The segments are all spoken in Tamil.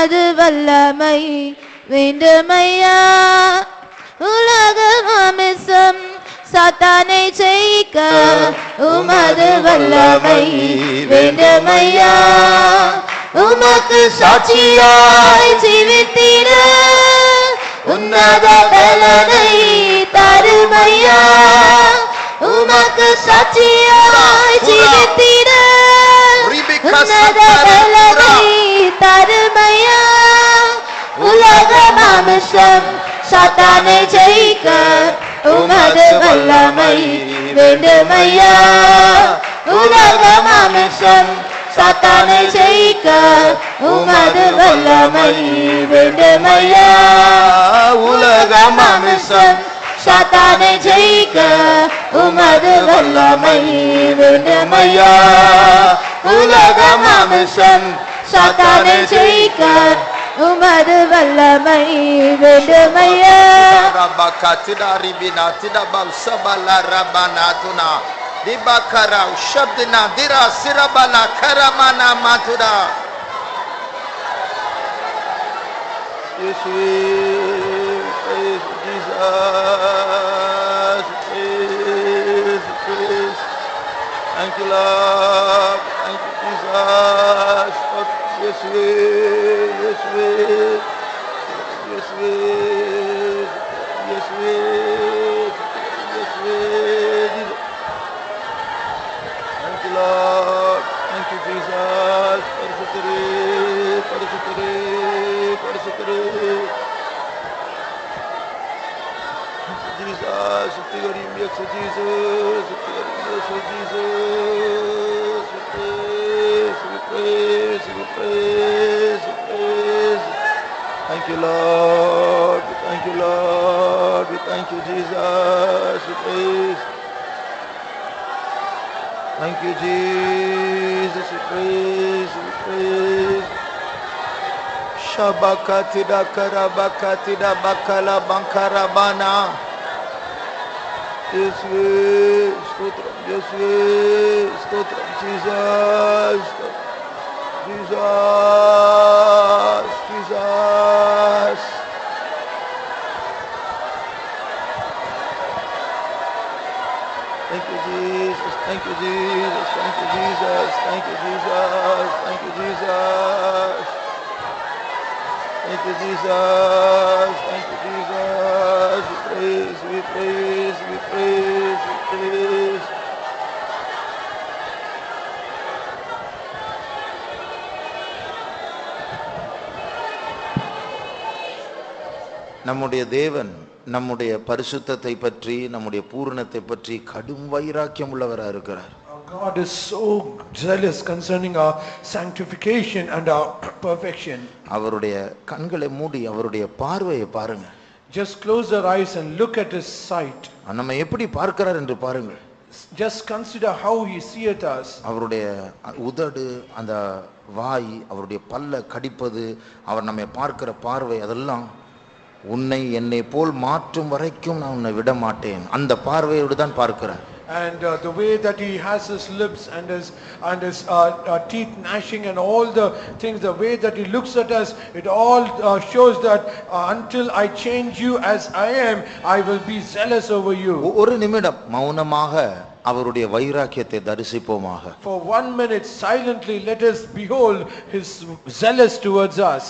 உமது வல்லமை வேண்டுமையா. உலக மாமிசம் சாத்தானை ஜெயிக்க உமது வல்லமை வேண்டுமையா. உமக்கு சாட்சியாய் ஜீவித்திட உன்னத பலனை தருமையா. உமக்கு சாட்சியாய் ஜீவித்திட உன்னத பலனை தருமையா. உலக மாமிசம் சாத்தானை ஜெயிக்க உமது வல்லமை வேண்டுமையா. உலக மாமிசம் சாத்தானை ஜெயிக்க உமது வல்லமை வேண்டுமையா. உலக மாமிசம் சாத்தானை ஜெயிக்க உமது வல்லமை வேண்டுமையா. உலக மாமிசம் சாத்தானை ஜெயிக்க உமது வல்லமை வேண்டுமையா. Dibakara shabdina dira sirabala karamana matura. Yes, praise Jesus, praise. Thank you, Lord. Thank you, Jesus. Yes, yes, yes, yes, yes. Lord, thank you, Jesus. Parasutare. Jesus, Jesus. We praise. Thank you, Lord. We thank you, Jesus. We praise. Thank you, Jesus. We praise. Shabakatida karabakatida bakala bankarabana. Yes, stotram. Yes, stotram. Jesus. Thank you, Jesus. Thank you, Jesus. Thank you, Jesus. Thank you, Jesus. Thank you, Jesus. Thank you, Jesus. Thank you, Jesus. We praise. நம்முடைய தேவன் நம்முடைய பரிசுத்தத்தை பற்றி நம்முடைய பூரணத்தை பற்றி கடும் வைராக்கியம் உள்ளவராக இருக்கிறார். God is so zealous concerning our sanctification and our perfection. அவருடைய கண்களை மூடி அவருடைய பார்வையை பாருங்க. Just close your eyes and look at his sight. நம்ம எப்படி பார்க்கிறார் என்று பாருங்கள். Just consider how he seeth us. அவருடைய உதடு, அந்த வாய், அவருடைய பல்ல கடிப்பது, அவர் நம்மை பார்க்கிற பார்வை, அதெல்லாம் உன்னை என்னை போல் மாற்றும் வரைக்கும் நான் உன்னை விட மாட்டேன், அந்த பார்வையோடு தான் பார்க்கிறார். And the way that he has his lips and his teeth gnashing and all the things, the way that he looks at us, it all shows that until I change you as I am, I will be zealous over you. ஒரு நிமிடம் மௌனமாக அவருடைய வைராக்கியத்தை தரிசிப்போமாக. For 1 minute silently let us behold his zealous towards us.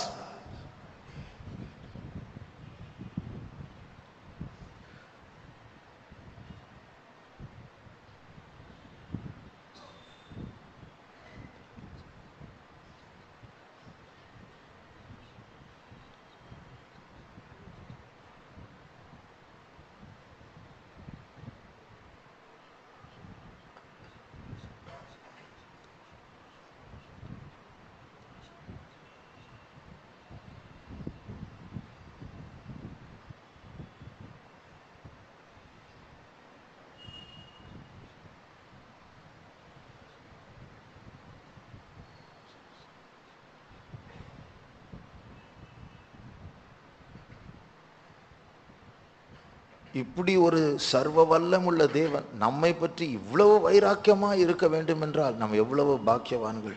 இப்படி ஒரு சர்வ வல்லமுள்ள தேவன் நம்மை பற்றி இவ்வளவு வைராக்கியமா இருக்க வேண்டும் என்றால் நாம் எவ்வளவு பாக்கியவான்கள்.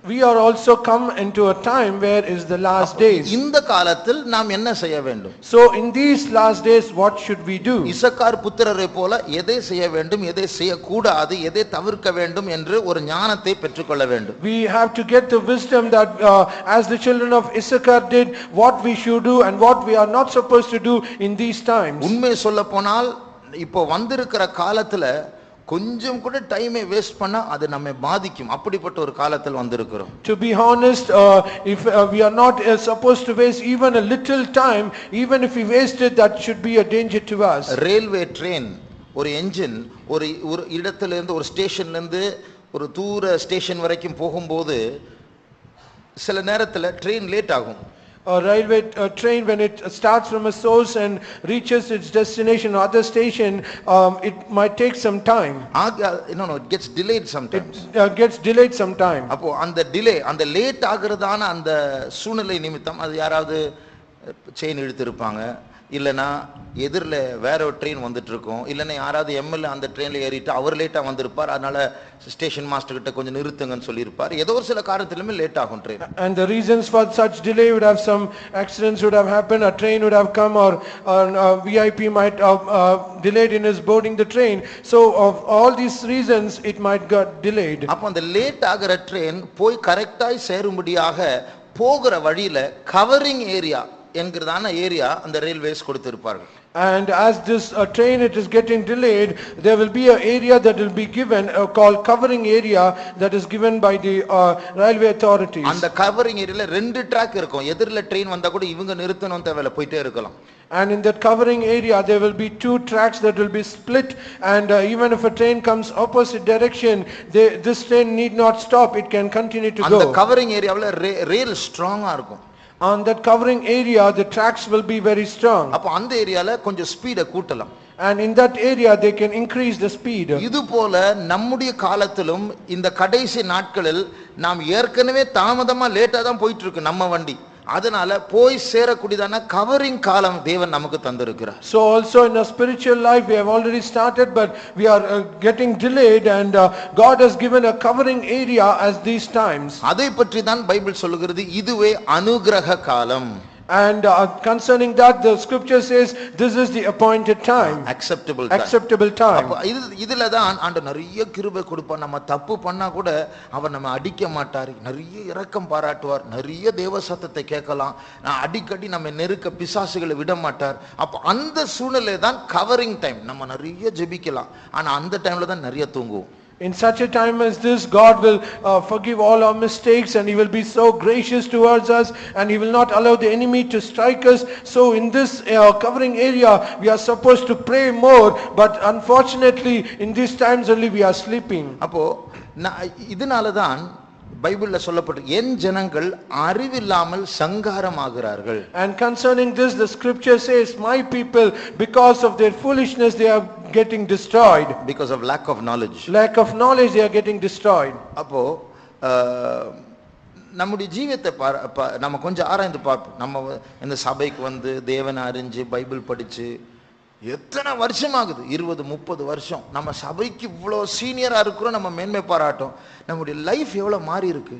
we are also come into a time where is the last days. இந்த காலத்தில் நாம் என்ன செய்ய வேண்டும்? So in these last days what should we do? Issachar புத்திரரை போல எதை செய்ய வேண்டும், எதை செய்யக்கூடாது, எதை தவிர்க்க வேண்டும் என்று ஒரு ஞானத்தை பெற்றுக்கொள்ள வேண்டும். We have to get the wisdom that as the children of Issachar did, what we should do and what we are not supposed to do in these times. உண்மை சொல்ல போனால் இப்போ வந்திருக்கிற காலத்துல கொஞ்சம் கூட டைமை வேஸ்ட் பண்ணா அது நம்மை பாதிக்கும். அப்படிப்பட்ட ஒரு காலத்தில் வந்திருக்கிறோம். To be honest, if we are not supposed to waste even a little time, even if we waste it, that should be a danger to us. Railway train ஒரு என்ஜின் ஒரு இடத்துல இருந்து ஒரு ஸ்டேஷன்ல இருந்து ஒரு தூர ஸ்டேஷன் வரைக்கும் போகும்போது சில நேரத்துல ட்ரெயின் லேட் ஆகும். A railway train, when it starts from a source and reaches its destination or other station, it might take some time. It gets delayed sometimes. It gets delayed sometime. அப்போ அந்த டிலே, அந்த லேட் ஆகிறதான அந்த சூழ்நிலை நிமித்தம் அது யாராவது செயின் இழுத்திருப்பாங்க, இல்லைன்னா எதிரில் வேற ஒரு ட்ரெயின் வந்துட்டு இருக்கும், இல்லைன்னா யாராவது எம்எல்ஏ அந்த ட்ரெயினில் ஏறிட்டு அவர் லேட்டாக வந்திருப்பார், அதனால ஸ்டேஷன் மாஸ்டர் கிட்ட கொஞ்சம் நிறுத்துங்கன்னு சொல்லியிருப்பார். ஏதோ ஒரு சில காரணத்திலுமே லேட் ஆகும் train. And the reasons for such delay would have some accidents would have happened, a train would have come, or VIP might have delayed in his boarding the train. So of all these reasons it might got delayed. அப்போ அந்த லேட் ஆகிற ட்ரெயின் போய் கரெக்டாய் சேரும்படியாக போகிற வழியில கவரிங் ஏரியா என்கிறதான ஏரியா அந்த railways கொடுத்திருப்பார்கள். And as this train it is getting delayed, there will be an area that will be given called covering area that is given by the railway authorities. அந்த கவரிங் ஏரியால ரெண்டு ட்ராக் இருக்கும். எதிரில ட்ரெயின் வந்தா கூட இவங்க நிறுத்தணும் தேவையில்ல, போயிட்டே இருக்கலாம். And in that covering area there will be two tracks that will be split, and even if a train comes opposite direction, this train need not stop, it can continue to go. அந்த கவரிங் ஏரியாவுல ரயில் ஸ்ட்ராங்கா இருக்கும். On that covering area the tracks will be very strong. அப்ப அந்த ஏரியால கொஞ்சம் ஸ்பீட கூட்டலாம். And in that area they can increase the speed. இது போல நம்முடைய காலத்திலும் இந்த கடைசி நாட்களில் நாம் ஏற்கனவே தாமதமா லேட்டா தான் போயிட்டு இருக்கு நம்ம வண்டி. அதனால போய் சேரக்கூடியதான கவரிங் காலம் தேவன் நமக்கு தந்திருக்கிறார். So also in our spiritual life we have already started, but we are getting delayed, and God has given a covering area as these times. அதை பற்றி தான் பைபிள் சொல்லுகிறது, இதுவே அனுக்கிரக காலம். And concerning that the scripture says this is the appointed time, acceptable time. அப்ப இதுல தான் ஆண்டவர் நிறைய கிருபை கொடுப்பார். நம்ம தப்பு பண்ணா கூட அவர் நம்ம அடிக்க மாட்டார், நிறைய இரக்கம் பாராட்டுவார், நிறைய தேவ சத்தத்தை கேட்கலாம், அடிக்கடி நம்ம நெருக்க பிசாசுகளை விட மாட்டார். அப்ப அந்த சூழ்நிலை தான் கவரிங் டைம். நம்ம நிறைய ஜெபிக்கலாம், ஆனா அந்த டைம்ல தான் நிறைய தூங்குவோம். In such a time as this, God will forgive all our mistakes, and He will be so gracious towards us, and He will not allow the enemy to strike us. So in this covering area, we are supposed to pray more, but unfortunately, in these times only we are sleeping. அப்போ இதனால தான் பைபிள்ல சொல்லப்பட்டு என் ஜனங்கள் அறிவில்லாமல் சங்காரமாகிறார்கள். And concerning this the scripture says, my people because of their foolishness they are getting destroyed. Because of lack of knowledge. Lack of knowledge they are getting destroyed. அப்போ நம்முடைய ஜீவியத்தை நம்ம கொஞ்சம் ஆராய்ந்து பார்ப்போம். நம்ம இந்த சபைக்கு வந்து தேவனை அறிஞ்சு பைபிள் படிச்சு எத்தனை வருஷம் ஆகுது? 20-30 வருஷம். நம்ம சபைக்கு இவ்வளோ சீனியரா இருக்கிறோம், நம்ம மேன்மை பாராட்டும். நம்முடைய லைஃப் எவ்வளவு மாறி இருக்கு?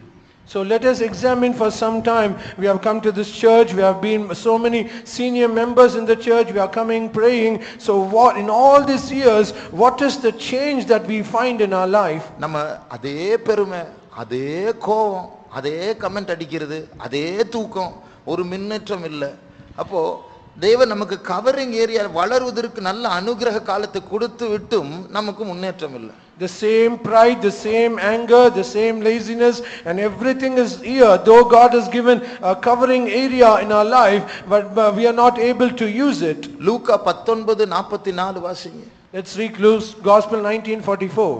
So let us examine for some time. We have come to this church, we have been so many senior members in the church, we are coming praying. So what in all these years, what is the change that we find in our life? நம்ம அதே பெருமை, அதே கோபம், அதே கமெண்ட் அடிக்கிறது, அதே தூக்கம், ஒரு முன்னேற்றம் இல்லை. அப்போ தேவன் நமக்கு கவரிங் ஏரியா வளருவதற்கு நல்ல அனுக்கிரக காலத்தை கொடுத்து விட்டும் நமக்கு முன்னேற்றம் இல்லை. The same pride, the same anger, the same laziness, and everything is here. Though God has given a covering area in our life, but we are not able to use it. லூக்கா 19:44 வாசிங்க. Let's read Luke's Gospel 19:44.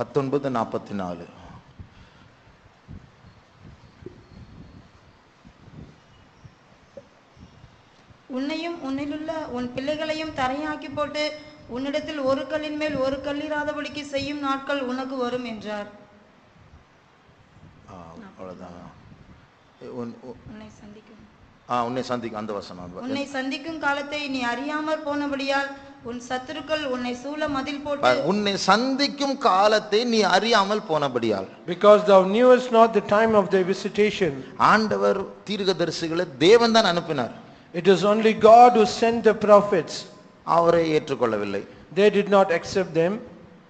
19:44. உன்னையும் உன்னிலுள்ள உன் பிள்ளைகளையும் தரையாக்கி போட்டு உன்னிடத்தில் ஒரு கல்லின் மேல் ஒரு கல்லிராதபடிக்கு செய்யும் நாட்கள் உனக்கு வரும் என்றார். உன்னை சந்திக்கும் அந்த வசனம். உன்னை சந்திக்கும் காலத்தை நீ அறியாமற் போனபடியால் உன் சத்துருக்கள் உன்னை சூழ மதில் போட்டு உன்னை சந்திக்கும் காலத்தை நீ அறியாமல் போனபடியால். Because thou knewest not the time of thy visitation. ஆண்டவர் தீர்க்கதரிசிகளை தேவன் தான் அனுப்பினார். It is only God who sent the prophets. அவரை ஏற்றுக்கொள்ளவில்லை. They did not accept them.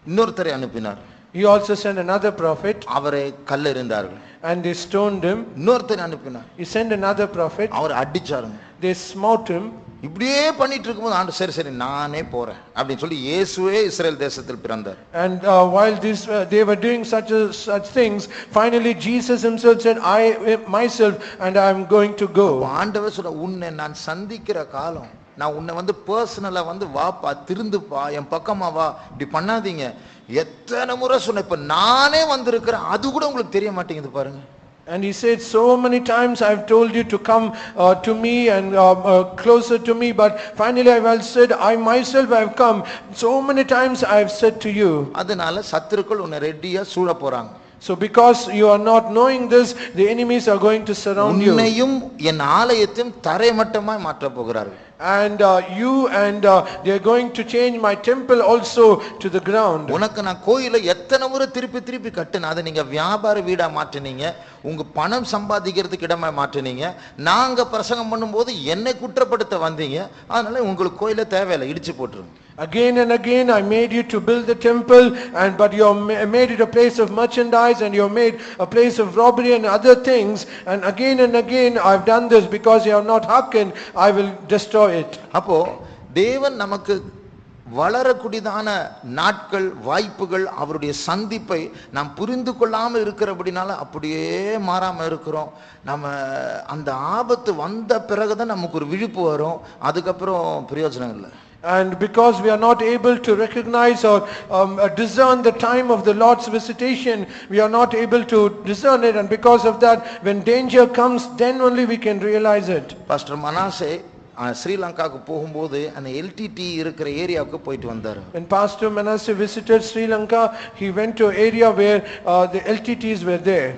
இன்னொருத்தரை அனுப்பினார். He also sent another prophet. அவரை கல்லெறிந்தார்கள். And they stoned him. இன்னொருத்தரை அனுப்பினார். He sent another prophet. அவரை அடிச்சாருங்க. They smote him. இப்படியே பண்ணிட்டு இருக்கும்போது ஆண்டு சரி சரி நானே போறேன் அப்படின்னு சொல்லி இயேசுவே இஸ்ரேல் தேசத்தில் பிறந்தார். And while they were doing such things, finally Jesus himself said, I myself and I am going to go. ஆண்டவர் சொல்ற உன்னை நான் சந்திக்கிற காலம், நான் உன்னை பர்சனலா வாப்பா திருந்துப்பா என் பக்கமா வா இப்படி பண்ணாதீங்க எத்தனை முறை சொன்ன, இப்ப நானே வந்திருக்கிறேன் அது கூட உங்களுக்கு தெரிய மாட்டேங்குது பாருங்க. And he said, so many times I have told you to come to me and closer to me, but finally I have said, I myself have come. So many times I have said to you. அதனால சத்துருக்கள் உன்னை ரெடியா சூழ போறாங்க. So because you are not knowing this, the enemies are going to surround you. உன்னையும் என் ஆலயத்தையும் தரைமட்டமாய் மாற்ற போகிறார்கள். And you and they are going to change my temple also to the ground. உனக்கு நான் கோயிலை எத்தனை முறை திருப்பி திருப்பி கட்டின, அதை நீங்க வியாபார வீடா மாற்றினீங்க, உங்க பணம் சம்பாதிக்கிறதுக்கு இடமா மாற்றினீங்க, நாங்க பிரசங்கம் பண்ணும்போது என்னை குற்றப்படுத்த வந்தீங்க, அதனால உங்களுக்கு கோயிலே தேவையில்லை இடிச்சு போட்டுருங்க. Again and again I made you to build the temple, but you have made it a place of merchandise and you have made a place of robbery and other things, and again I have done this because you have not hearkened, I will destroy it. அப்போ தேவன் நமக்கு வளரக்கூடியதான நாட்கள் வாய்ப்புகள் அவருடைய சந்திப்பை நாம் புரிந்து கொள்ளாமல் இருக்கிறபடினால அப்படியே மாறாம இருக்கிறோம். நம்ம அந்த ஆபத்து வந்த பிறகுதான் நமக்கு ஒரு விழிப்பு வரும், அதுக்கப்புறம் பிரயோஜனம் இல்லை. And because we are not able to recognize or discern the time of the Lord's visitation, we are not able to discern it, and because of that, when danger comes, then only we can realize it. Pastor Manasseh ஸ்ரீலங்காவுக்கு போகும்போது அந்த எல்டிடி இருக்கிற ஏரியாவுக்கு போயிட்டு வந்தார். When Pastor Manasseh visited Sri Lanka, he went to an area where the LTTs were there.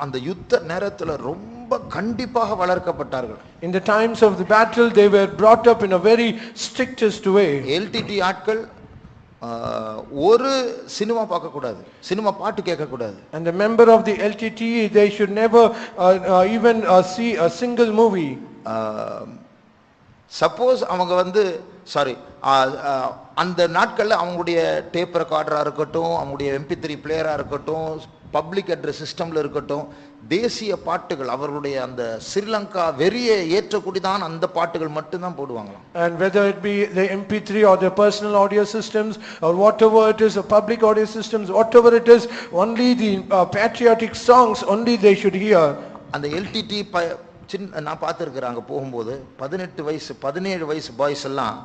அந்த யுத்த நேரத்துல ரொம்ப கண்டிப்பாக வளர்க்கப்பட்டார்கள். In the times of the battle, they were brought up in a very strictest way. LTD ஆட்கள் ஒரு சினிமா பார்க்க கூடாது, சினிமா பாட்டு கேட்க கூடாது. And the member of the LTT, they should never even see a single movie. Suppose அவங்க சாரி அந்த நாட்களில் அவங்களுடைய டேப் ரெக்கார்டராக இருக்கட்டும், அவங்களுடைய MP3 பிளேயராக இருக்கட்டும், பப்ளிக் அட்ரஸ் சிஸ்டமில் இருக்கட்டும், தேசிய பாட்டுகள் அவர்களுடைய அந்த ஸ்ரீலங்கா வெறியை ஏற்றக்கூடியதான அந்த பாட்டுகள் மட்டும்தான் போடுவாங்களாம். And whether it be the MP3 or the personal audio systems or whatever it is, the public audio systems, whatever it is, only the patriotic songs only they should hear. அந்த எல்டிடி நான் பார்த்துருக்கிறேன், அங்கே போகும்போது 18 வயசு 17 வயசு பாய்ஸ் எல்லாம்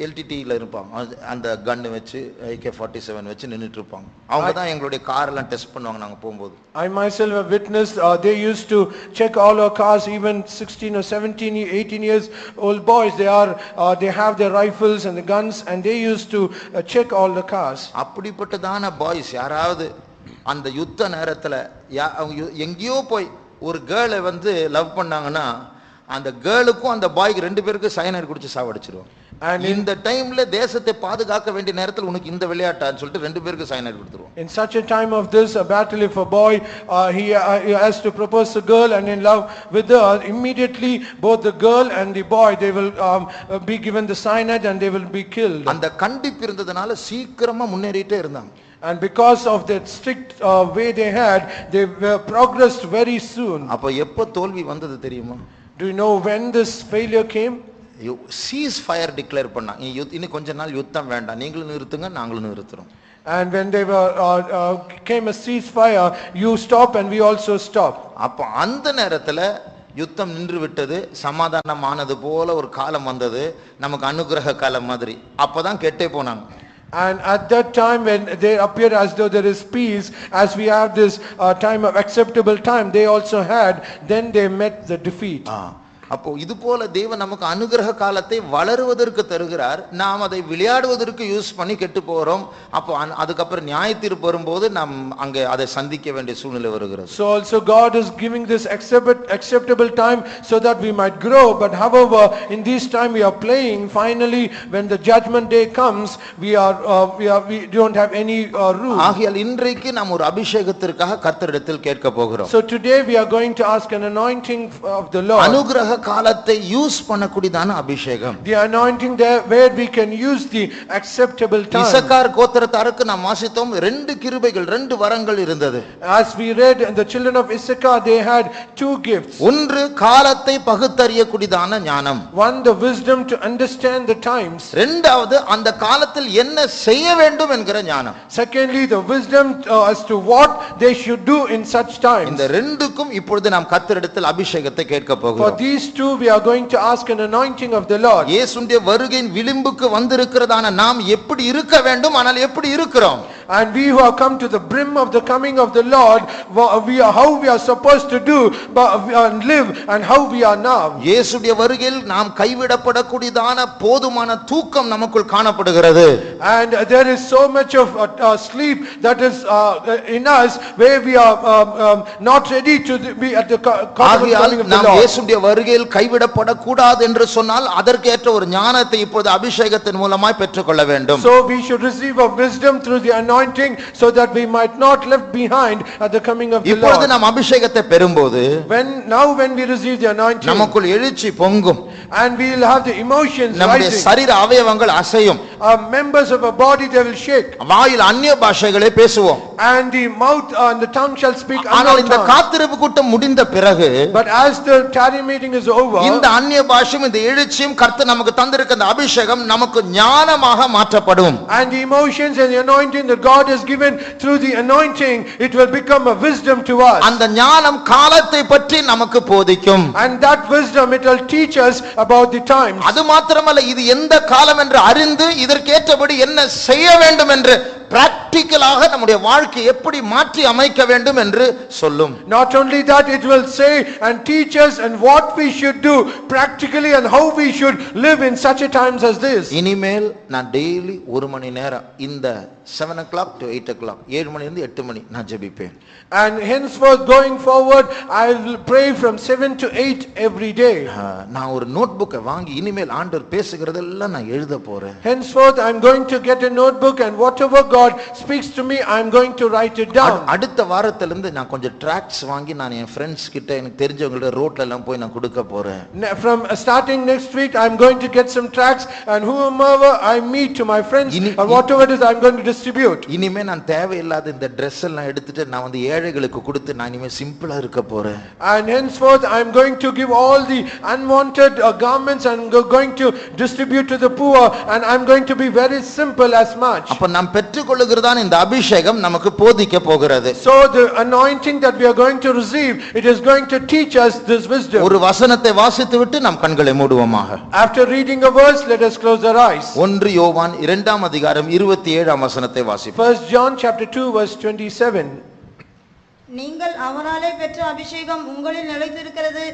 எல்டிடியில் இருப்பாங்க. அந்த கன்னு வச்சு AK-47 வச்சு நின்றுட்டு இருப்பாங்க. அவங்க தான் எங்களுடைய காரெல்லாம் டெஸ்ட் பண்ணுவாங்க நாங்கள் போகும்போது. I myself have witnessed, they used to check all our cars, even 16 or 17, 18 years old boys, they have their rifles and the guns, and they used to check all the cars. அப்படிப்பட்டதான பாய்ஸ் யாராவது அந்த யுத்த நேரத்தில் எங்கேயோ போய் ஒரு கேர்ளை லவ் பண்ணாங்கன்னா அந்த கேர்ளுக்கும் அந்த பாய்க்கு 2 பேருக்கு சயனைட் குடிச்சு சாவடிச்சிருவாங்க. இந்த டைம்ல தேசத்தை பாதுகாக்க வேண்டிய நேரத்தில் உனக்கு இந்த விளையாட்டான்னு சொல்லிட்டு 2 பேருக்கு சயனைட் கொடுத்துருவோம். In such a time of this, a battle, if a boy he has to propose a girl and in love with her, immediately both the girl and the boy, they will be given the cyanide and they will be killed. அந்த கண்டிப்பு இருந்ததனால சீக்கிரமா முன்னேறிட்டே இருந்தாங்க. And because of that strict way they had, they progressed very soon. அப்ப எப்ப தோல்வி வந்தது தெரியுமா? Do you know when this failure came? Cheese fire declare பண்ணாங்க. இன்னும் கொஞ்ச நாள் யுத்தம் வேண்டாம், நீங்களும் நிறுத்துங்க நாங்களும் நிறுத்துறோம். And when they came a ceasefire, you stop and we also stop. அப்ப அந்த நேரத்துல யுத்தம் நின்று விட்டது, சமாதானமானது போல ஒரு காலம் வந்தது, நமக்கு அனுகிரக காலம் மாதிரி. அப்பதான் கெட்டே போனாங்க. And at that time when they appear as though there is peace, as we have this time of acceptable time, they also had, then they met the defeat. அப்போ இது போல தேவன் நமக்கு அனுகிரக காலத்தை வளருவதற்கு தருகிறார். நாம் அதை விளையாடுவதற்கு யூஸ் பண்ணி கெட்டு போறோம். அப்போ அதுக்கப்புறம் நியாயத்தீர்ப்பு வரும்போது நாம் அங்கே அதை சந்திக்க வேண்டிய சூழ்நிலை வருகிறது. So also God is giving this acceptable time so that we might grow, but however in this time we are playing. Finally when the judgment day comes, we don't have any room. ஆகையால் இன்றைக்கு நாம் ஒரு அபிஷேகத்திற்காக கர்த்தரிடத்தில் கேட்க போகிறோம். So today we are going to ask an anointing of the Lord. அனுகிரக காலத்தை யூஸ் பண்ணக்கூடியதான அபிஷேகம். The anointing there where we can use the acceptable time. Issachar கோத்திரத்தாருக்கு நாம் வாசித்தோம், ரெண்டு கிருபைகள், ரெண்டு வரங்கள் இருந்தது. As we read, the children of Issachar, they had two gifts. ஒன்று காலத்தை பகுத்தறியக்கூடியதான ஞானம். One, the wisdom to understand the times. இரண்டாவது அந்த காலத்தில் என்ன செய்ய வேண்டும் என்கிற ஞானம். Secondly, the wisdom as to what they should do in such times. இந்த ரெண்டுக்கும் இப்பொழுது நாம் கர்த்தரிடத்தில் அபிஷேகத்தை கேட்க போகிறோம். For these two we are going to ask an anointing of the Lord. இயேசுவின் வருகையின் விளிம்புக்கு வந்திருக்கிறதான நாம் எப்படி இருக்க வேண்டும், ஆனால் எப்படி இருக்கிறோம்? And we who have come to the brim of the coming of the Lord, how we are supposed to do and live and how we are now. இயேசுடைய வருகையில் நாம் கைவிடப்படக்கூடியதான போதுமான தூக்கம் நமக்குள் காணப்படுகிறது. And there is so much of sleep that is in us where we are not ready to be at the coming of the நாம் Lord. இயேசுடைய வருகையில் கைவிடப்படக்கூடாது என்று சொன்னால் அதற்கேற்ற ஒரு ஞானத்தை இப்போது அபிஷேகத்தின் மூலமாய் பெற்றுக்கொள்ள வேண்டும். So we should receive a wisdom through the anointing so that we might not left behind at the coming of the Lord. இப்பொழுது நாம் அபிஷேகத்தை பெறும்போது when we receive the anointing, நமக்குள் எழுச்சி பொங்கும். and we will have the emotions நம்முடைய rising. சரீர அவயவங்கள் அசையும். Members of our body, they will shake. வாயில் அந்நிய பாஷைகளை பேசுவோம். And the mouth and the tongue shall speak ஆனால் unknown இந்த tongues. காத்திருப்பு கூட்டம் முடிந்த பிறகு But as the tarry meeting is over, இந்த அந்நிய பாஷையும் இந்த எழுச்சியும் கர்த்தர் நமக்கு தந்திருக்கிற அந்த அபிஷேகம் நமக்கு ஞானமாக மாற்றப்படும். and the emotions and the anointing that God has given through the anointing, it will become a wisdom to us. அந்த ஞானம் காலத்தை பற்றி நமக்கு போதிக்கும். And that wisdom, it will teach us about the times. அது மாத்திரமல்ல, இது எந்த காலம் என்று அறிந்து இதற்கேற்றபடி என்ன செய்ய வேண்டும் என்று பிராக்டிகலாக நம்முடைய வாழ்க்கை எப்படி மாற்றி அமைக்க வேண்டும் என்று சொல்லும். Not only that, it will say and teach us and what we should do practically and how we should live in such a times as this. இனிமேல் நான் டெய்லி 1 மணி நேரம் இந்த 7 o'clock to 8 o'clock 7 மணிலிருந்து 8 மணி நான் ஜெபிப்பேன். And henceforth going forward, I will pray from 7 to 8 every day. நான் ஒரு நோட்புக்கை வாங்கி இனிமேல் ஆண்டவர் பேசுகிறதெல்லாம் நான் எழுத போறேன். Henceforth I am going to get a notebook, and whatever God speaks to me, I am going to write it down. அடுத்த வாரத்திலிருந்து நான் கொஞ்சம் ட்ராக்ஸ் வாங்கி நான் என் ஃப்ரெண்ட்ஸ் கிட்ட எனக்கு தெரிஞ்சவங்களோட ரோட்ல எல்லாம் போய் நான் கொடுக்க போறேன். From starting next week, I am going to get some tracts, and whomever I meet to my friends or whatever it is, I am going to distribute. இனிமே நான் தேவையில்லாத இந்த Dress எல்லாம் எடுத்துட்டு நான் வந்து ஏழைகளுக்கு கொடுத்து நான் இனிமே சிம்பிளா இருக்க போறேன். And henceforth I am going to give all the unwanted garments and going to distribute to the poor, and I am going to be very simple as much. அப்ப நாம் பெற்றுக்கொள்ளுகிறதான இந்த அபிஷேகம் நமக்கு போதிக்க போகிறது. So the anointing that we are going to receive, it is going to teach us this wisdom. ஒரு வசனத்தை வாசித்துவிட்டு நாம் கண்களை மூடுவோமாக. After reading a verse, let us close our eyes. 1 யோவான் 2ஆம் அதிகாரம் 27ஆம் வசனத்தை வாசிப்போம். 1 John chapter 2 verse 27. நீங்கள் அவராலே பெற்ற அபிஷேகம் உங்களில் நிலைத்திருக்கிறது,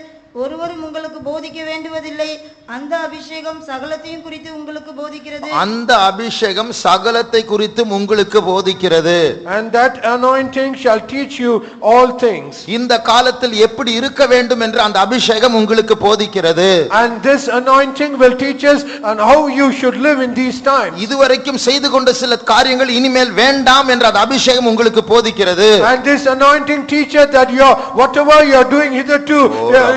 ஒருவரும் உங்களுக்கு போதிக்க வேண்டுவதில்லை. அந்த அபிஷேகம் சகலத்தையும் குறித்து உங்களுக்கு போதிக்கிறது. அந்த அபிஷேகம் சகலத்தை குறித்தும் உங்களுக்கு போதிக்கிறது. And that anointing shall teach you all things. இந்த காலத்தில் எப்படி இருக்க வேண்டும் என்று அந்த அபிஷேகம் உங்களுக்கு போதிக்கிறது. And this anointing will teach us on how you should live in these times. இதுவரைக்கும் செய்து கொண்ட சில காரியங்கள் இனிமேல் வேண்டாம் என்ற அந்த அபிஷேகம் உங்களுக்கு போதிக்கிறது. And this anointing teaches that whatever you are doing hitherto,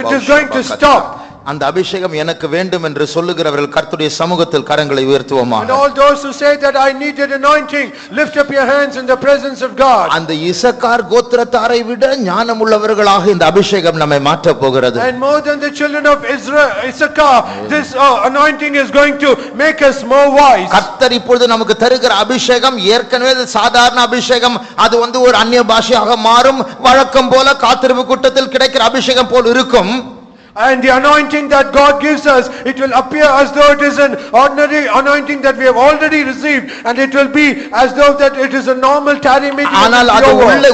it is going to stop. அந்த அபிஷேகம் எனக்கு வேண்டும் என்று சொல்லுகிறவர்கள் கர்த்தருடைய சமூகத்தில் கரங்களை உயர்த்துவோமாக. And all those who say that I need an anointing, lift up your hands in the presence of God. அந்த இசக்கார் கோத்திரத்தாரை விட ஞானமுள்ளவர்களாக இந்த அபிஷேகம் நம்மை மாற்ற போகிறது. And more than the children of Israel, Issachar, this anointing is going to make us more wise. கர்த்தர் இப்பொழுது நமக்கு தருகிற அபிஷேகம் ஏற்கனவே சாதாரண அபிஷேகம், அது வந்து ஒரு அந்நிய பாஷையாக மாறும். வழக்கம் போல காத்திருப்பு கூட்டத்தில் கிடைக்கிற அபிஷேகம் போல் இருக்கும். And the anointing that God gives us, it will appear as though it is an ordinary anointing that we have already received, and it will be as though that it is a normal tarry meeting. ஆனால் அது உள்ளே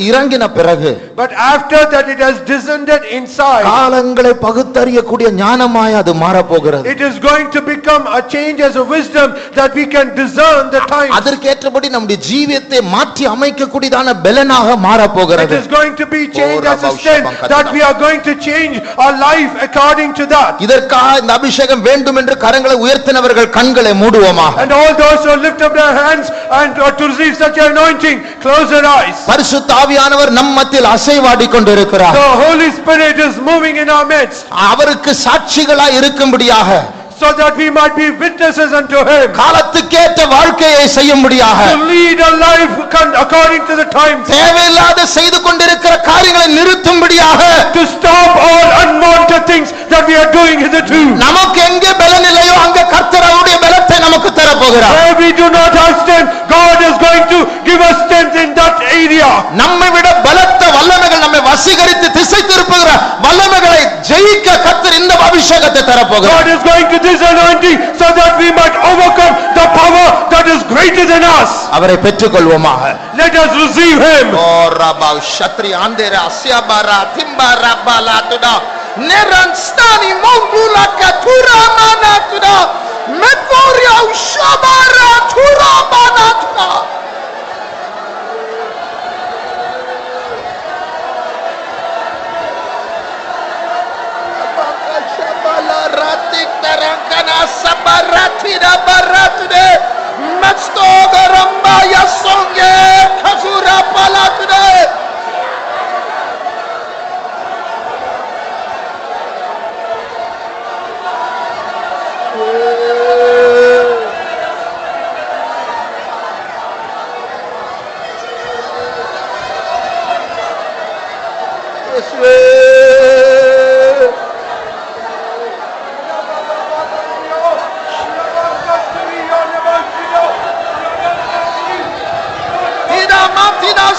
இறங்கின பிறகு, but after that it has descended inside, காலங்களை பகுத்தறியக்கூடிய ஞானமாய் அது மாறப் போகிறது. it is going to become a change as a wisdom that we can discern the time. அதற்கேற்றபடி நம்முடைய ஜீவியத்தை மாற்றி அமைக்கக்கூடியதான பலனாக மாறப் போகிறது. It is going to be changed as a strength that we are going to change our life according to that. இதற்காக இந்த அபிஷேகம் வேண்டும் என்று கரங்களை உயர்த்தினவர்கள் கண்களை மூடுவோமாக. And all those who lift up their hands and to receive such an anointing, close their eyes. பரிசுத்த ஆவியானவர் நம் மத்தியில் அசைவாடி கொண்டிருக்கிறார். The Holy Spirit is moving in our midst. அவருக்கு சாட்சிகளாய் இருக்கும்படியாக, so that we might be witnesses unto him. காலத்துக்கேற்ற வாழ்க்கையை செய்யும்படியாக, to lead a life according to the times. தேவையில்லாத செய்து கொண்டிருக்கிற காரியங்களை நிறுத்தும்படியாக, to stop all unwanted things that we are doing hitherto. நமக்கு எங்கே பலன் இல்லையோ அங்கே கர்த்தர் அவருடைய பலத்தை நமக்கு தரப் போகிறார். Where we do not have strength, God is going to give us strength in that area. நம்மை விட பலத்த வல்லமைகள் நம்மை வசீகரித்து திசை திருப்புகிற வல்லமைகளை ஜெயிக்க கர்த்தர் இந்த அபிஷேகத்தை தரப் போகிறார். God is going to this anointing so that we might overcome the power that is greater than us. அவரை பெற்றுக்கொள்வோமாக. Let us receive him. ஓ ரபா ஷத்ரி ஆந்தேர அஸ்யாபாரா திம்பாரா பாலாதுடா நேரன்ஸ்தானி மௌதுலா கதுரா மானாதுடா மெக்கோரியா உஷபாரா Tura மானாதுடா. Tarangana sabaratira baratude matstoga ramba yasonge khazura palatude.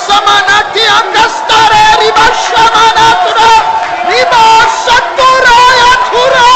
Samanati angastare riba shamanatura riba satura yatura.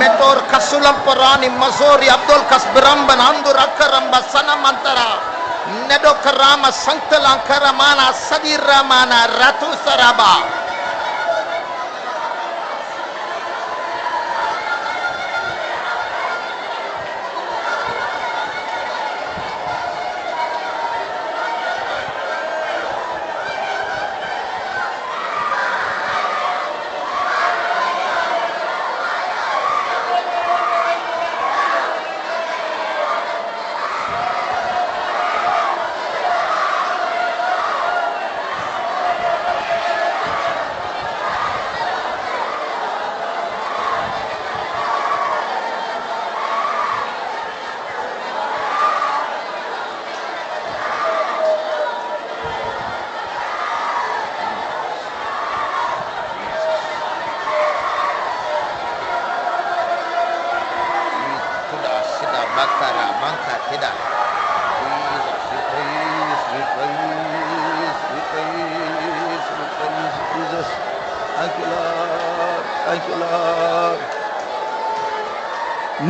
Metor kasulam parani mazori Abdul kasbiramban andur akaramba sanamantara nedo karama sanktalan karamana sadiramana ratu saraba.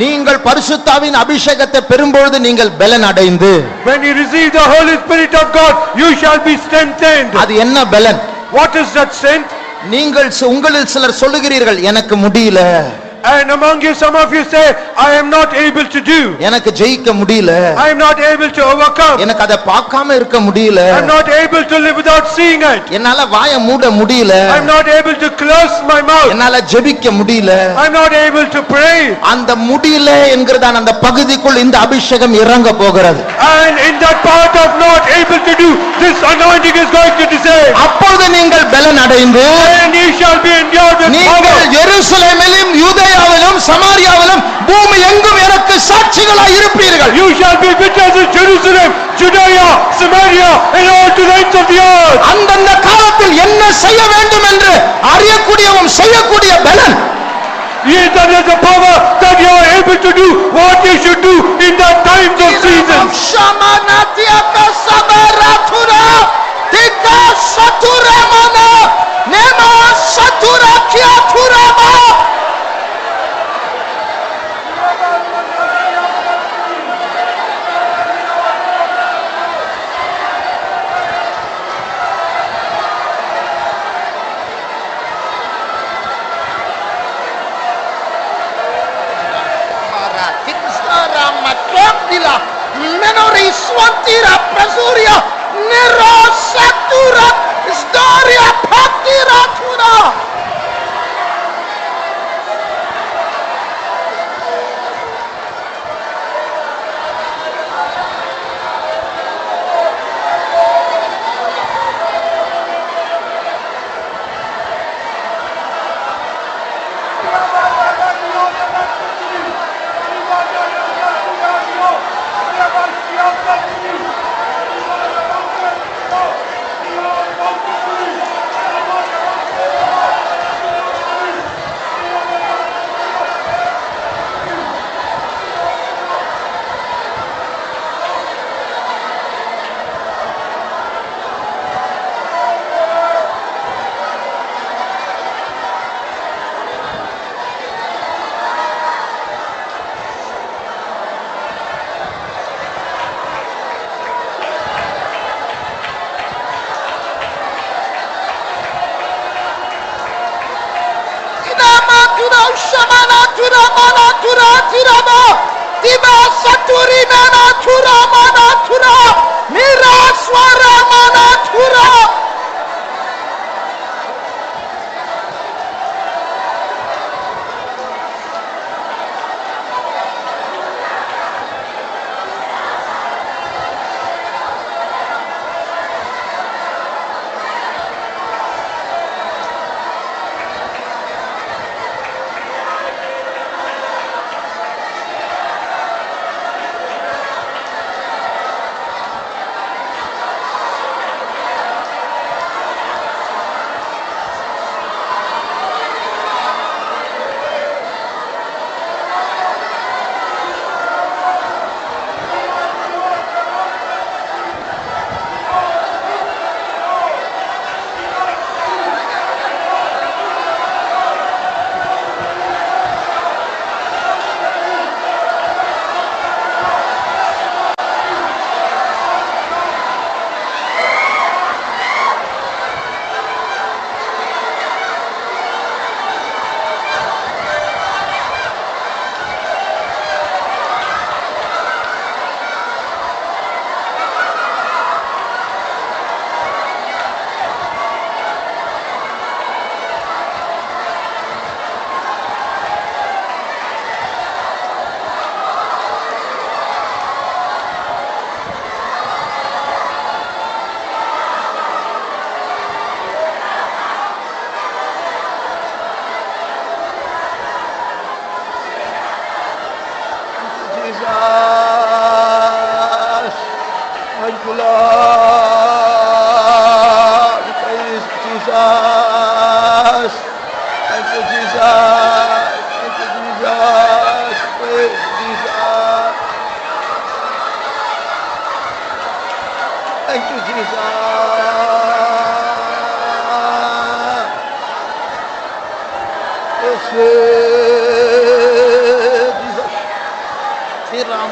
நீங்கள் பரிசுத்தாவின் அபிஷேகத்தை பெறும்பொழுது நீங்கள் பலன் அடைந்து, when you receive the Holy Spirit of God, you shall be strengthened. அது என்ன பலன்? What is that strength? நீங்கள் உங்களில் சிலர் சொல்லுகிறீர்கள், எனக்கு முடியல, And among you, some of you say, I am not able to do. எனக்கு ஜெயிக்க முடியல, I am not able to overcome. எனக்கு அதை பார்க்காம இருக்க முடியல, I am not able to live without seeing it. என்னால வாயை மூட முடியல, I am not able to close my mouth. என்னால ஜெபிக்க முடியல. I am not able to pray. அந்த முடியல என்கிறதான அந்த பகுதிக்குள் இந்த அபிஷேகம் இறங்க போகிறது. And in that part of not able to do, this anointing is going to descend. அப்பொழுது நீங்கள் பலன் அடைந்து, And you shall be endowed with நீங்கள் power. எருசலேமிலும் யூதேயாவிலும் சமாரியாவிலும் பூமி எங்கும் எனக்கு சாட்சிகளாய் இருப்பீர்கள். You shall be witnesses in Jerusalem, Judea, Samaria, and all to the ends of the earth. அந்தந்த காலத்தில் என்ன செய்ய வேண்டும் என்று அறியக்கூடியவும் செய்யக்கூடிய பலன். Yes, that is the power that you are able to do what you should do in the times of seasons.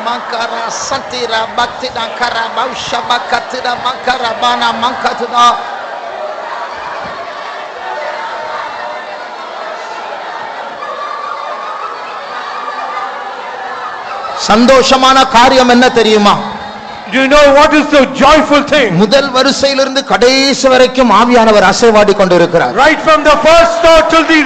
Makara Satira Baktida Karabausha Bakatida Makarabana Mankatuda. சந்தோஷமான காரியம் என்ன தெரியுமா? Do you know what is the joyful thing? முதல் வரிசையிலிருந்து கடைசி வரைக்கும் ஆவியானவர் அசைவாடி கொண்டிருக்கிறார். Right from the first row till the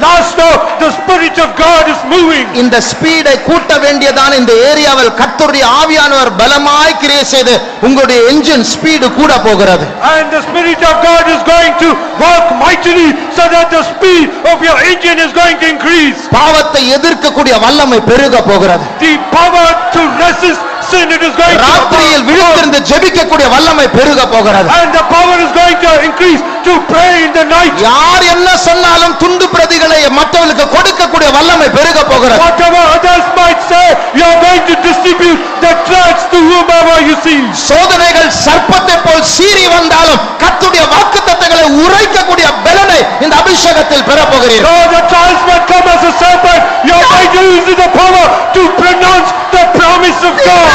last row, the Spirit of God is moving. இந்த ஸ்பீடை கூட்ட வேண்டியதான இந்த ஏரியாவில் கர்த்தருடைய ஆவியானவர் பலமாய் கிரியை செய்து உங்களுடைய என்ஜின் ஸ்பீடு கூட போகிறது. And the Spirit of God is going to work mightily so that the speed of your engine is going to increase. பாவத்தை எதிர்க்கக்கூடிய வல்லமை பெருக போகிறது. The power to resist sin, it is going to ராத்திரியில் விழித்திருந்து ஜெபிக்கக்கூடிய வல்லமை பெருக போகிறது. And the power is going to increase to pray in the night. யார் என்ன சொன்னாலும் துண்டு பிரதிகளை மற்றவர்களுக்கு கொடுக்கக்கூடிய வல்லமை பெருக போகிறது. Whatever others might say, you are going to distribute the tracts to whomever you see. சோதனைகள் சர்ப்பத்தை போல் சீறி வந்தாலும் கர்த்தருடைய வாக்குத்தத்தங்களை உரைக்கக்கூடிய பலனை இந்த அபிஷேகத்தில் பெற போகிறீர்கள். Though the trials might come as a serpent, you are going to use the power to pronounce the promise of God.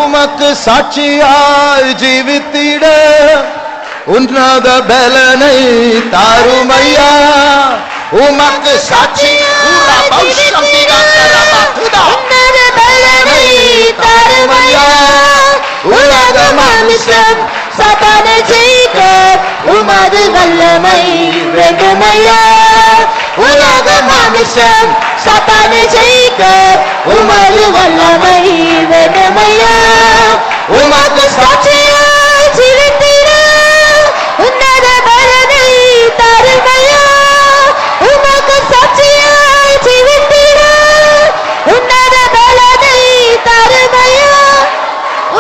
உமக்கு சாட்சியாய் ஜீவித்திட உன்னத பலனை தாருமையா. உமக்கு சாட்சியாய் உன்னத பலனை தாருமையா. உலக மாமிசம் சாத்தானை ஜெயிக்க உமது வல்லமை வேண்டுமையா. உலக மாமிசம் சாத்தானை ஜெயிக்க உமது வல்லமை வேண்டுமையா. உமக்கு சாட்சியாய் ஜீவித்திட உன்னத பலனை தாருமையா. உமக்கு சாட்சியாய் ஜீவித்திட உன்னத பலனை தாருமையா.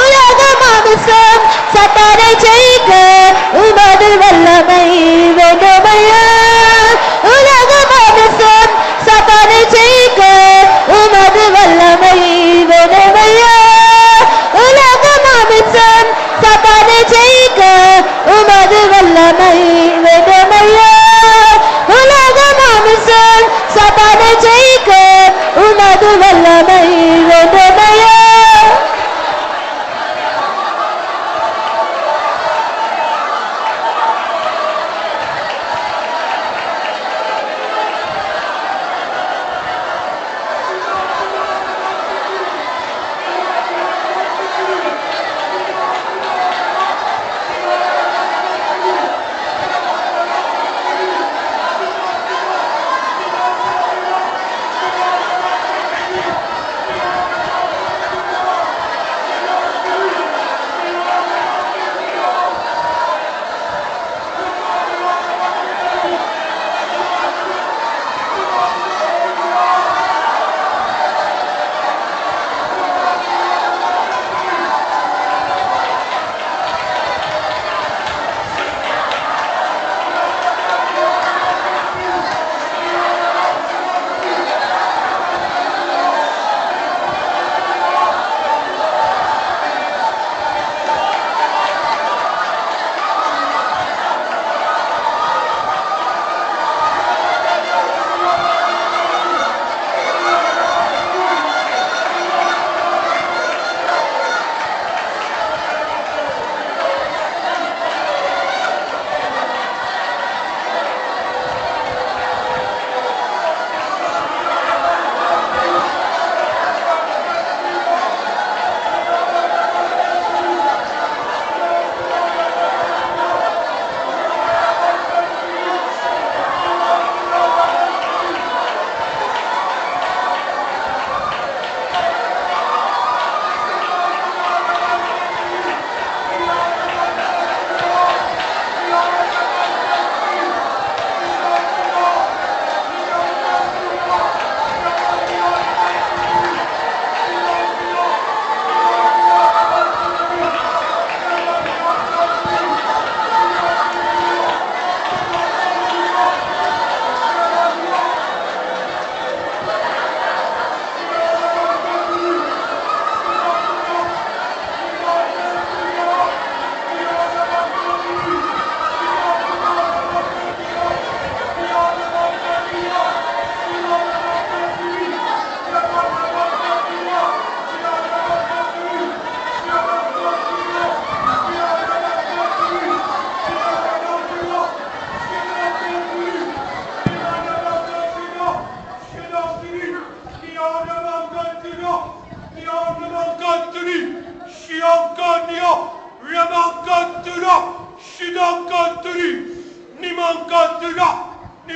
உலக மாமிசம் சாத்தானை ஜெயிக்க உமது வல்லமை வேண்டுமையா. உலக மாமிசம் சாத்தானை ஜெயிக்க உமது வல்லமை வேண்டுமையா. உலக மாமிசம் சாத்தானை ஜெயிக்க உமது வல்லமை வேண்டுமையா. உலக மாமிசம் சாத்தானை ஜெயிக்க உமது வல்லமை வேண்டுமையா.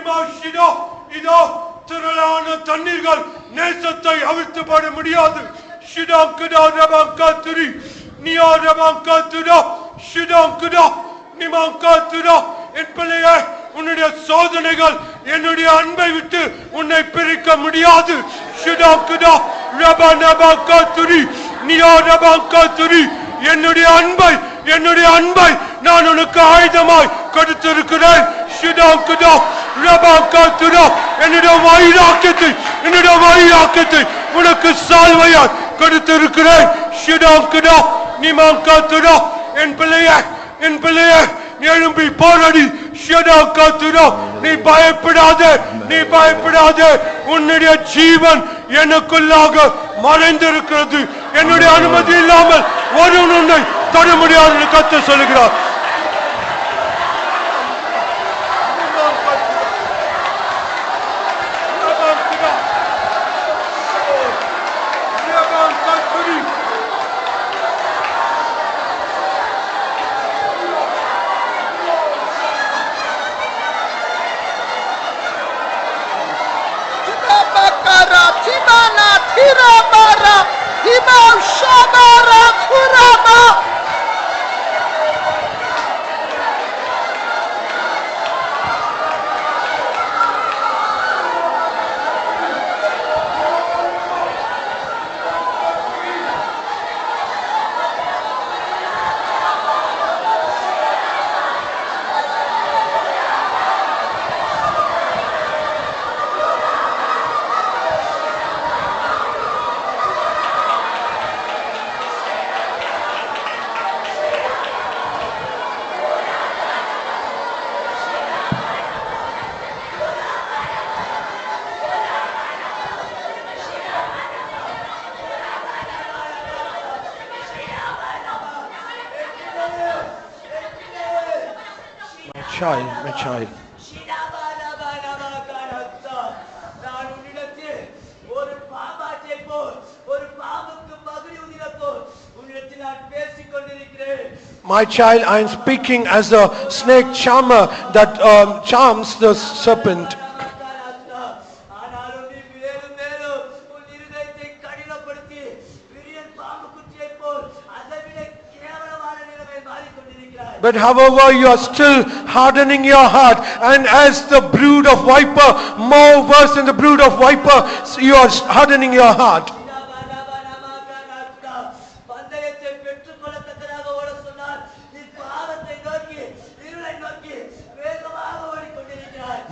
ரிமாஷினோ இதோ திரளான தண்ணீர்கள் நேசத்தை அவிழ்த்து போட முடியாது. ஷிடாங்குடா ரபாங்காத்துரி நியா ரபாங்காத்துடா ஷிடாங்குடா நிமாங்காத்துடா. என் பிள்ளையே, உன்னுடைய சோதனைகள் என்னுடைய அன்பை விட்டு உன்னை பிரிக்க முடியாது. ஷிடாங்குடா ரபானபாங்காத்துரி நியா ரபாங்காத்துரி. என்னுடைய அன்பை நான் உனக்கு ஆயுதமாய் கொடுத்திருக்கிறேன். ஷிடாங்குடா ரபாங்காத்துடா. என்னுடைய வைராக்கியத்தை உனக்கு சால்வையாய் கொடுத்திருக்கிறேன். ஷிடாங்குடா நிமாங்காத்துடா. என் பிள்ளையே எழும்பி போராடி. ஷிடாங்காத்துடா. நீ பயப்படாதே. உன்னுடைய ஜீவன் எனக்குள்ளாக மறைந்திருக்கிறது. என்னுடைய அனுமதி இல்லாமல் ஒருவன் உன்னை தொட முடியாது என்று கர்த்தர் சொல்லுகிறார். My child. My child, I am speaking as a snake charmer that charms the serpent. But however, you are still hardening your heart, and as the brood of viper, more worse than the brood of viper, you are hardening your heart.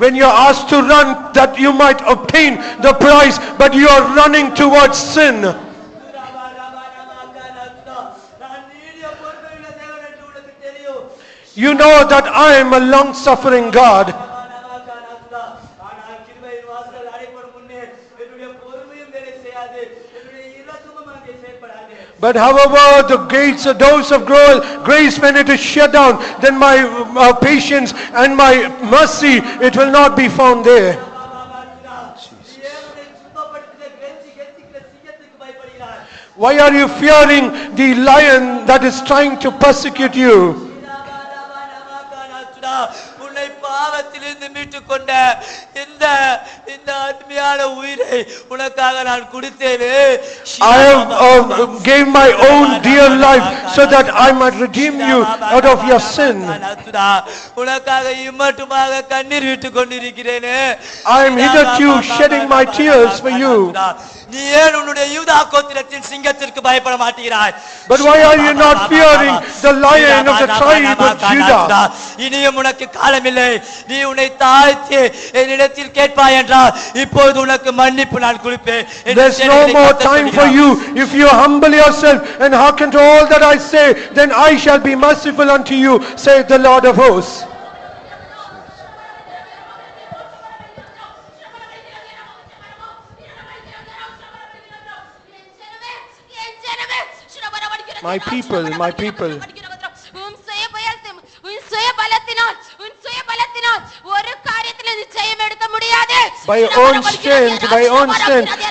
When you are asked to run that you might obtain the prize, but you are running towards sin. You know that I am a long-suffering God. But however, the gates, the doors of grace, when it is shut down, then my patience and my mercy, it will not be found there. Why are you fearing the lion that is trying to persecute you? உன்னை பாவத்திலிருந்து மீட்டுக் கொண்ட இந்த அருமையான உயிரை உனக்காக நான் கொடுத்தேனே. I have gave my own dear life so that I might redeem you out of your sin. உனக்காக இம்மட்டுமாக கண்ணீர் விட்டுக் கொண்டிருக்கிறேனே. I am hitherto shedding my tears for you. நீ ஏன் உன்னுடைய யூதா கோத்திரத்தின் சிங்கத்திற்கு பயப்பட மாட்டீராய்? But why are you not fearing the lion of the tribe of Judah? இனியும் உனக்கு காலமில்லை. நீ உன்னை தாழ்த்தி என்னிடத்தில் கேட்பாய் என்றால் இப்போது உனக்கு மன்னிப்பு நான் கொடுப்பேன். There's no more time for you. If you humble yourself and hearken to all that I say, then I shall be merciful unto you, saith the Lord of hosts. My people. By your own strength,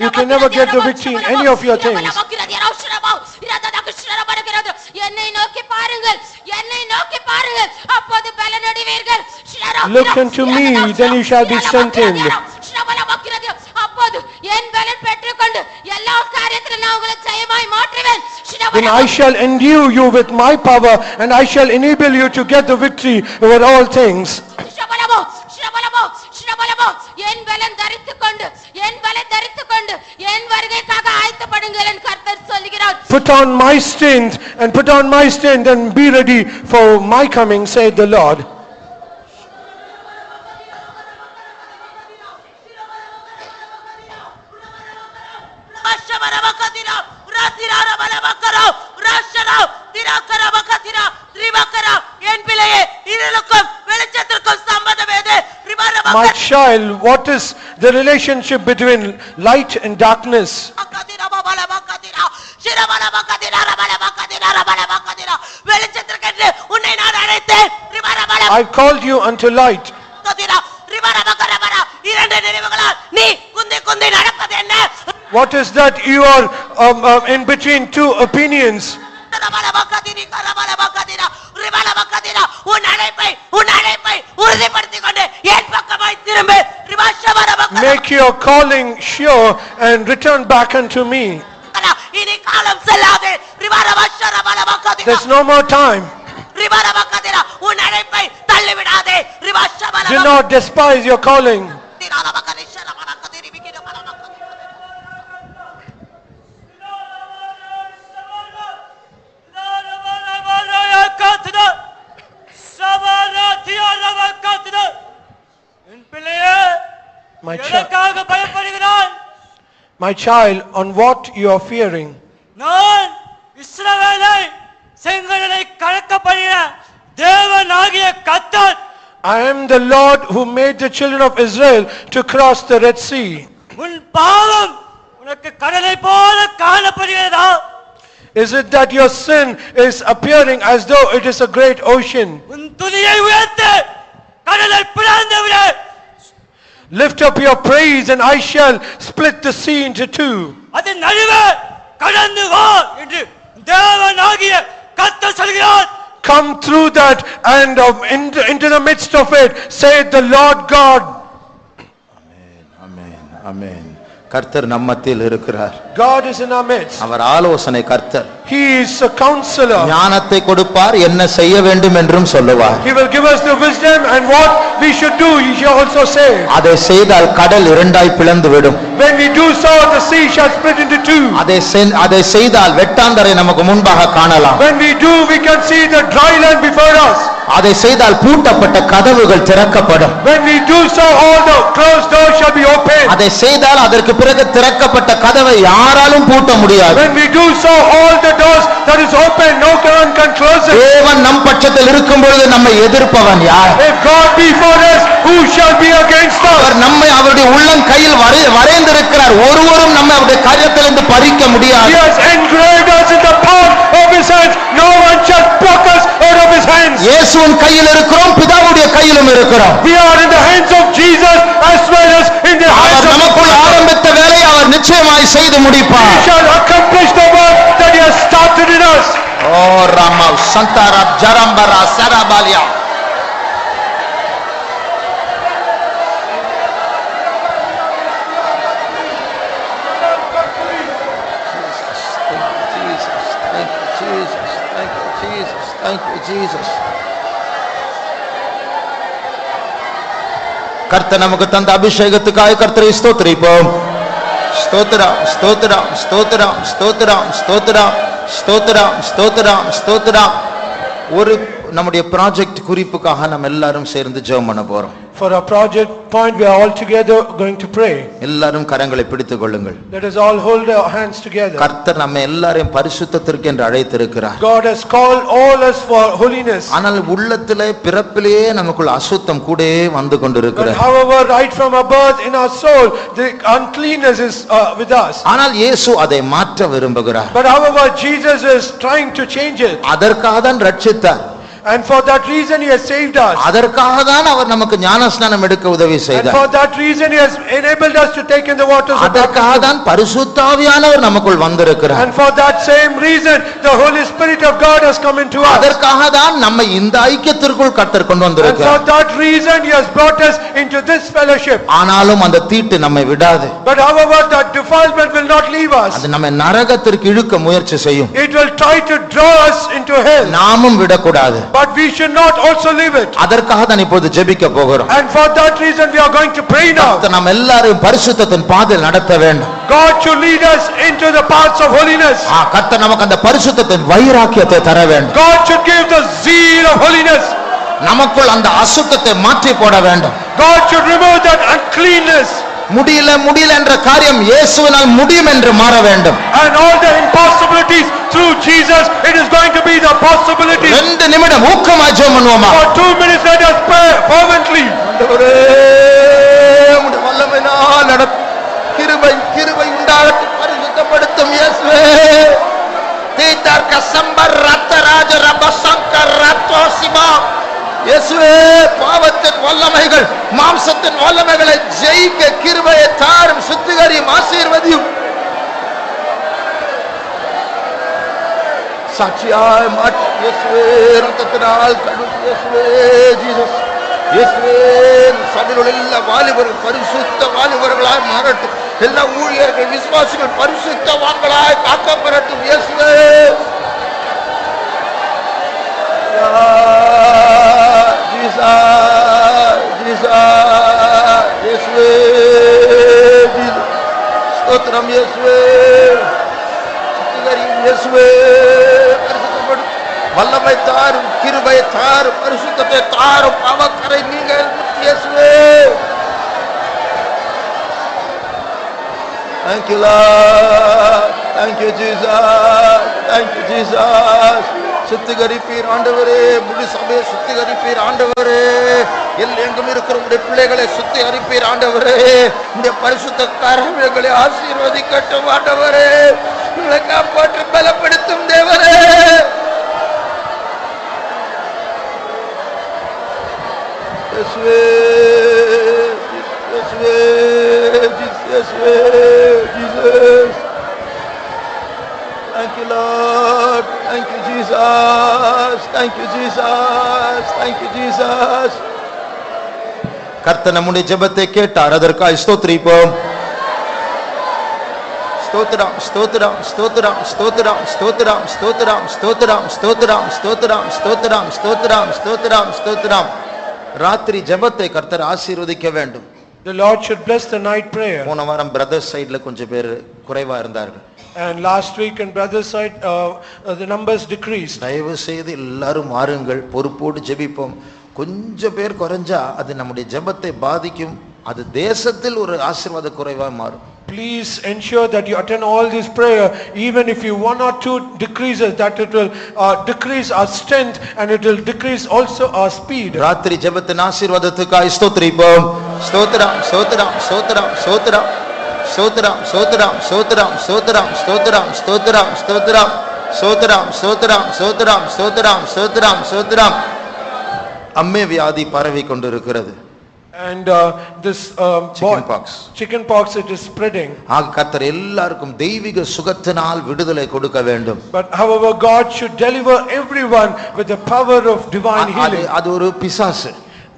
you can never get the victory in any of your things. என்னை நோக்கி பாருங்கள் அப்போது பலனடைவீர்கள். Look unto me, then you shall be strengthened. அப்போது என் பலன் பெற்றுக்கொண்டு எல்லா காரியத்திலும் நான் உங்களை ஜெயமாய் மாற்றுவேன். Then I shall endue you with my power, and I shall enable you to get the victory over all things. என் பலன் தரித்துக்கொண்டு என் வருகைக்காக ஆயத்தப்படுங்கள் என்று கர்த்தர் சொல்கிறார். Put on my strength and put on my strength and be ready for my coming, said the Lord. My child, what is the relationship between light and darkness? I called you unto light. What is that you are in between two opinions? Make your calling sure and return back unto me. There's no more time. Do not despise your calling. My child, on what you are fearing? நான் இஸ்ரவேலை செங்கடலை கடக்கப்படின தேவனாகிய கர்த்தர். I am the Lord who made the children of Israel to cross the Red Sea. உன் பாவம் உனக்கு கடலை போல காணப்படுகிறதா? Is it that your sin is appearing as though it is a great ocean? உன் துதியை உயர்த்து கடலை பிளந்து விடு. Lift up your praise and I shall split the sea into two. அது நடுவே கடந்து வா என்று தேவனாகிய கர்த்தர் சொல்கிறார். Come through that and into the midst of it, saith the Lord God. Amen. Amen. கர்த்தர் நம்மத்தில் இருக்கிறார். God is in our midst. அவர் ஆலோசனை கர்த்தர். He is a counselor. ஞானத்தை கொடுப்பார், என்ன செய்ய வேண்டும் என்றும் சொல்லுவார். He will give us the wisdom and what we should do, he shall also say. அதை செய்தால் கடல் இரண்டாய் பிளந்து விடும். When we do so, the sea shall split into two. அதை செய்தால் வெட்டாந்தரை நமக்கு முன்பாக காணலாம். When we do, we can see the dry land before us. அதை செய்தால் பூட்டப்பட்ட கதவுகள் திறக்கப்படும். When we do so, all the closed doors shall be opened. அதை செய்தால் அதற்கு பிறகு திறக்கப்பட்ட கதவை யாராலும் பூட்ட முடியாது. When we do so, all the doors that is open, no one can close it. தேவன் நம் பட்சத்தில் இருக்கும் பொழுது நம்மை எதிர்ப்பவன் யார்? If God be for us, who shall be against us? அவர் நம்மை அவருடைய உள்ளம் கையில் வரைந்திருக்கிறார். ஒருவரும் நம்மை அவருடைய கரத்திலிருந்து பறிக்க முடியாது. He has engraved us in the palm of his hands. No one shall pluck us out of his hands. இயேசுவின் கையில் இருக்கிறோம், பிதாவுடைய கையிலும் இருக்கிறோம். We are in the hands of Jesus as well as in the hands our of நமக்குள் ஆரம்பித்த வேலையை அவர் நிச்சயமாய் செய்து முடிப்பார். He shall accomplish the work that he has started in us. ஓ ராமா சந்தாரா ஜரம்பரா சரபாலியா. கர்த்தர் நமக்கு தந்த அபிஷேகத்துக்காக கர்த்தரை ஸ்தோத்திரிப்போம். ஸ்தோத்திரம் ஸ்தோத்திரம் ஸ்தோத்திரம் ஸ்தோத்திரம் ஸ்தோத்திரம் ஸ்தோத்திரம் ஸ்தோத்திரம் ஸ்தோத்திரம். ஒரு நம்முடைய ப்ராஜெக்ட் குறிப்புக்காக நம்ம எல்லாரும் சேர்ந்து ஜெபம் பண்ண போறோம். For our project point, we are all together going to pray. எல்லாரும் கரங்களை பிடித்துக் கொள்ளுங்கள். Let us all hold our hands together. கர்த்தர் நம்ம எல்லாரையும் பரிசுத்தத்திற்கு என்று அழைத்திருக்கிறார். God has called all us for holiness. ஆனால் உள்ளத்திலே பிறப்பிலேயே நமக்குள் அசுத்தம் கூடவே வந்து But கொண்டிருக்கிறது. however, right from our birth in our soul, the uncleanness is with us. ஆனால் இயேசு அதை மாற்ற விரும்புகிறார். But however, Jesus is trying to change it. அதற்காக தான் ரட்சித்தார். And for that reason he has saved us. அதற்காக தான் அவர் நமக்கு ஞானஸ்நானம் எடுக்க உதவி And செய்தார். for that reason he has enabled us to take in the waters of அதற்காக baptism. தான் பரிசுத்த ஆவியானவர் நமக்குள் வந்திருக்கிறார். And for that same reason the Holy Spirit of God has come into us. அதற்காக தான் நம்மை இந்த ஐக்கியத்திற்குள் கர்த்தர் கொண்டு And for வந்திருக்கிறார். that reason he has brought us into this fellowship. ஆனாலும் அந்த தீட்டு நம்மை விடாது. But however that defilement will not leave us. அது நம்மை நரகத்திற்கு இழுக்க முயற்சி செய்யும். It will try to draw us into hell. நாமும் விடக்கூடாது. But we should not also leave it. அதற்காக தான் இப்போது ஜெபிக்க போகிறோம். And for that reason we are going to pray now. கர்த்தர் நம்ம எல்லாரையும் பரிசுத்தத்தின் பாதையில் நடத்த வேண்டும். God should lead us into the paths of holiness. கர்த்தர் நமக்கு அந்த பரிசுத்தத்தின் வைராக்கியத்தை தர வேண்டும். God should give the zeal of holiness. நமக்குள் அந்த அசுத்தத்தை மாற்றி போட வேண்டும். God should remove that uncleanness. முடியல என்ற காரியம் இயேசுவினால் முடியும் என்று மாற வேண்டும். And all the impossibilities through Jesus, it is going to be the possibility. 2 நிமிடம் ஊக்கமாய் ஜெபம் பண்ணுவோமா? For 2 minutes let us pray fervently. ஆண்டவரே உம்முடைய வல்லமையினால் நடத்தும் கிருபை உண்டாகட்டும். பரிசுத்தப்படுத்தும் இயேசுவே. தீதர் கசம்பர் ரத்தராஜ ரபசங்கர் ரத்தோசிமா. இயேசுவே பாவத்தின் வல்லமைகள் மாம்சத்தின் வல்லமைகளை ஜெயிக்க கிருபையை தாரும். சுத்திகரியும் ஆசீர்வதியும். சாட்சியாய் மாற்றும் இயேசுவே. ரத்தத்தினால் கழுவும் இயேசுவே. ஜீசஸ் இயேசுவே. சபையில் எல்லா வாலிபர்கள் பரிசுத்த வாலிபர்களாய் மாறட்டும். எல்லா ஊழியர்கள் விசுவாசிகள் பரிசுத்தவான்களாய் காக்கப்படட்டும் இயேசுவே. இயேசுவே ஸ்தோத்திரம் இயேசுவே. சுத்திகரியும் இயேசுவே. பரிசுத்தப்படும் வல்லமை தாரும் கிருபை தாரும் பரிசுத்தத்தை தாரும் பாவக்கரை நீங்கள் இயேசுவே. Thank you Lord. Thank you Jesus. Thank you Jesus. சுத்திகரிப்பீர் ஆண்டவரே. முழு சபையை சுத்திகரிப்பீர் ஆண்டவரே. எங்கெங்கும் இருக்கிற உடைய பிள்ளைகளை சுத்திகரிப்பீர் ஆண்டவரே. உடைய பரிசுத்த கரங்களை ஆசீர்வதிக்கட்டும் ஆண்டவரே. உங்களை காப்பாற்றி பலப்படுத்தும் தேவரே. இயேசுவே இயேசுவே இயேசுவே Jesus. Thank you Lord. Thank you Jesus. Thank you Jesus. Thank you Jesus. கர்த்தர் நம்முடைய ஜெபத்தை கேட்டார். அதற்காக ஸ்தோத்திரிப்போம். ஸ்தோத்திரம் ஸ்தோத்திரம் ஸ்தோத்திரம் ஸ்தோத்திரம் ஸ்தோத்திரம் ஸ்தோத்திரம் ஸ்தோத்திரம் ஸ்தோத்திரம் ஸ்தோத்திரம் ஸ்தோத்திரம் ஸ்தோத்திரம் ஸ்தோத்திரம் ஸ்தோத்திரம். ராத்திரி ஜெபத்தை கர்த்தர் ஆசீர்வதிக்க வேண்டும். The Lord should bless the night prayer. போன வாரம் பிரதர்ஸ் சைடுல கொஞ்சம் பேர் குறைவா இருந்தார்கள். And last week on brother's side the numbers decreased. தயவு செய்து எல்லாரும் வாருங்கள். பொறுப்போடு ஜெபிப்போம். கொஞ்சம் பேர் குறைஞ்சா அது நம்முடைய ஜெபத்தை பாதிக்கும். அது தேசத்தில் ஒரு ஆசீர்வாத குறைவா மாறும். Please ensure that you attend all this prayer. Even if you 1 or 2 decreases, that it will decrease our strength and it will decrease also our speed. ராத்திரி ஜெபத்தின் ஆசீர்வாதத்துக்காக ஸ்தோத்திரிப்போம். ஸ்தோத்திரம் ஸ்தோத்திரம் ஸ்தோத்திரம் ஸ்தோத்திரம் ஸ்தோத்திரம் ஸ்தோத்திரம் ஸ்தோத்திரம் ஸ்தோத்திரம் ஸ்தோத்திரம் ஸ்தோத்திரம் ஸ்தோத்திரம் ஸ்தோத்திரம் ஸ்தோத்திரம் ஸ்தோத்திரம் ஸ்தோத்திரம் ஸ்தோத்திரம் ஸ்தோத்திரம். அம்மை வியாதி பரவி கொண்டிருக்கிறது. And this chicken pox it is spreading. கர்த்தர் எல்லாருக்கும் தெய்வீக சுகத்தினால் விடுதலை கொடுக்க வேண்டும். But however God should deliver everyone with the power of divine healing. அது ஒரு பிசாசு.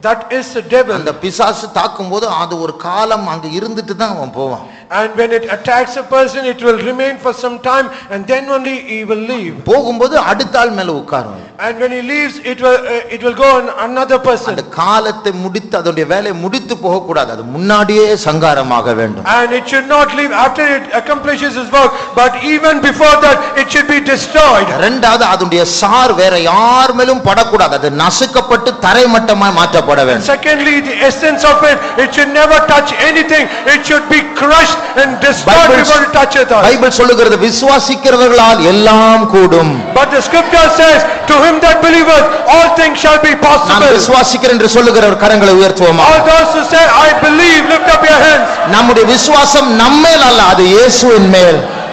That is the devil. அந்த பிசாசு தாக்கும்போது அது ஒரு காலம் அங்க இருந்துட்டு தான் அவன் போவான். And when it attacks a person, it will remain for some time and then only he will leave. போகும்போது அடுத்த ஆள் மேல உட்காரும். And when he leaves, it will go on another person. அந்த காலத்தை முடித்து அதோட வேலையை முடித்து போக கூடாது. அது முன்னாடியே சங்காரமாக வேண்டும். And it should not leave after it accomplishes his work, but even before that it should be destroyed. இரண்டாவது அதோட சார் வேற யார் மேலும் படக்கூடாது. அது நசுக்கப்பட்டு தரைமட்டமாய் மாற்றப்பட வேண்டும். Secondly, the essence of it should never touch anything. It should be crushed and destroyed before it touches us. Bible சொல்லுகிறது விசுவாசிக்கிறவர்களால் எல்லாம் கூடும். But the scripture says to him that believeth all things shall be possible. நான் விசுவாசிக்கிறேன் என்று சொல்லுகிறவர் கரங்களை உயர்த்துவோமா? All those who say I believe, lift up your hands. நம்முடைய விசுவாசம் நம்மேல் அல்ல, அது இயேசுவின் மேல்.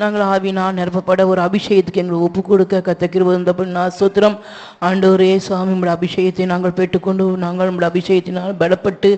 நாங்கள் ஆவினால் நிரப்பப்பட ஒரு அபிஷேகத்துக்கு எங்களை ஒப்பு கொடுக்க கத்த கிருபை தந்தபடினா ஸ்தோத்திரம். ஆண்டவரே சாமி, உம்முடைய அபிஷேகத்தை நாங்கள் பெற்றுக்கொண்டு நாங்கள் உம்முடைய அபிஷேகத்தினால் பலப்பட்டு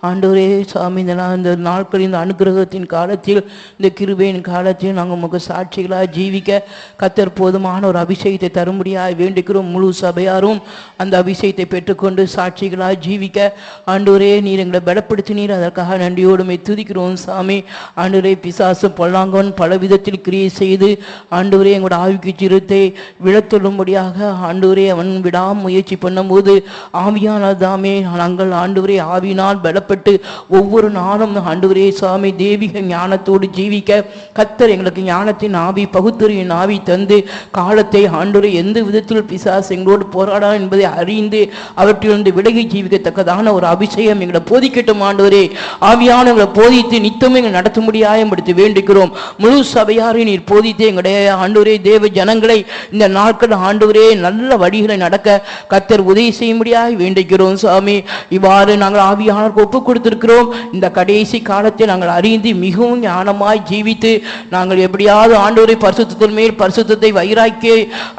ஆண்டவரே சாமி, இந்த நாட்களில் இந்த அனுகிரகத்தின் காலத்தில் இந்த கிருபையின் காலத்தில் நாங்கள் உமக்கு சாட்சிகளாக ஜீவிக்க கத்தர் போதுமான ஒரு அபிஷேகத்தை தரும்படியாக வேண்டிக்கிறோம். முழு சபையாரும் அந்த அபிஷேகத்தை பெற்றுக்கொண்டு சாட்சிகளாக ஜீவிக்க ஆண்டவரே நீர் எங்களை பலப்படுத்தினீர். அதற்காக நன்றியோடுமை துதிக்கிறோம் சாமி. ஆண்டவரே பிசாசு பொல்லாங்கவன் பல விதத்தில் கிரியை செய்து ஆண்டவரே எங்களோட ஆவிக்கு சிறுத்தை விழத்தொள்ளும்படியாக ஆண்டவரே அவன் விடாமுயற்சி பண்ணும்போது ஆவியானால் தாமே நாங்கள் ஆண்டவரே ஆவியினால் பலப்பட்டு ஒவ்வொரு நாளும் ஆண்டவரே சாமி தெய்வீக ஞானத்தோடு ஜீவிக்க கத்தர் எங்களுக்கு ஞானத்தின் ஆவி பகுத்தறிவின் ஆவி தந்து காலத்தை ஆண்டவரே எந்த விதத்தில் பிசாசு எங்களோடு போராடா என்பதை அறிந்து அவற்றிலிருந்து விலகி ஜீவிக்கத்தக்கதான ஒரு அபிஷேகம் எங்களை போதிக்கட்டும். ஆண்டவரே ஆவியான எங்களை போதித்து நித்தமும் எங்களை நடத்த முடியாயப்படுத்தி வேண்டிக்கிறோம். முழு சபையாரை நீர் போதித்து எங்களுடைய ஆண்டவரே தேவ ஜனங்களை இந்த நாட்கள் ஆண்டவரே நல்ல வழிகளை நடக்க கத்தர் உதவி செய்யும்படியாக வேண்டிக்கிறோம் சாமி. இவ்வாறு நாங்கள் ஆவியானவருக்கு ஒப்பு கொடுத்திருக்கிறோம். இந்த கடைசி காலத்தை நாங்கள் அறிந்து மிகவும் ஞானமாய் ஜீவித்து நாங்கள் எப்படியாவது ஆண்டவரை பரிசுத்தத்தின் மேல் பரிசுத்தத்தை வைராக்கிய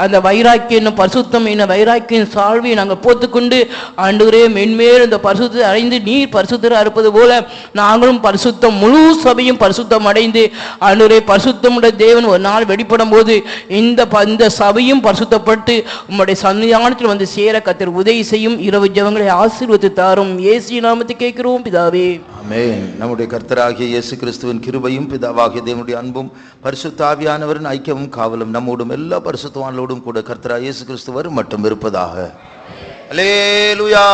அந்த வைராக்கிய பரிசுத்தம் என்ன வைராக்கியின் சால்வை நாங்கள் போத்துக்கொண்டு ஆண்டவரே மென்மேல் இந்த பரிசுத்தத்தை அடைந்து நீர் பரிசுத்தராக இருப்பது போல நாங்களும் பரிசுத்தம் முழு சபையும் பரிசுத்தம் அடைந்து ஆண்டவரே பரிசுத்தமுடைய தேவன் ஒரு நாள் வெளிப்படும் போது இந்த சபையும் பரிசுத்தப்பட்டு உம்முடைய சன்னிதானத்தில் வந்து சேர கத்தர் உதவி செய்யும். இரவு ஜெபங்களை ஆசீர்வதித்து தாரும். இயேசு நாமத்தை கேட்கிறோம் பிதாவே, ஆமென். நம்முடைய கர்த்தராகிய இயேசு கிறிஸ்துவின் கிருபையும் பிதாவாகிய தேவனுடைய அன்பும் பரிசுத்த ஆவியானவரின் ஐக்கியமும் காவலும் நம்மோடும் எல்லா பரிசுத்தவான்களோடும் கூட கர்த்தராகிய இயேசு கிறிஸ்து வரும் மட்டும் இருப்பதாக. அல்லேலூயா.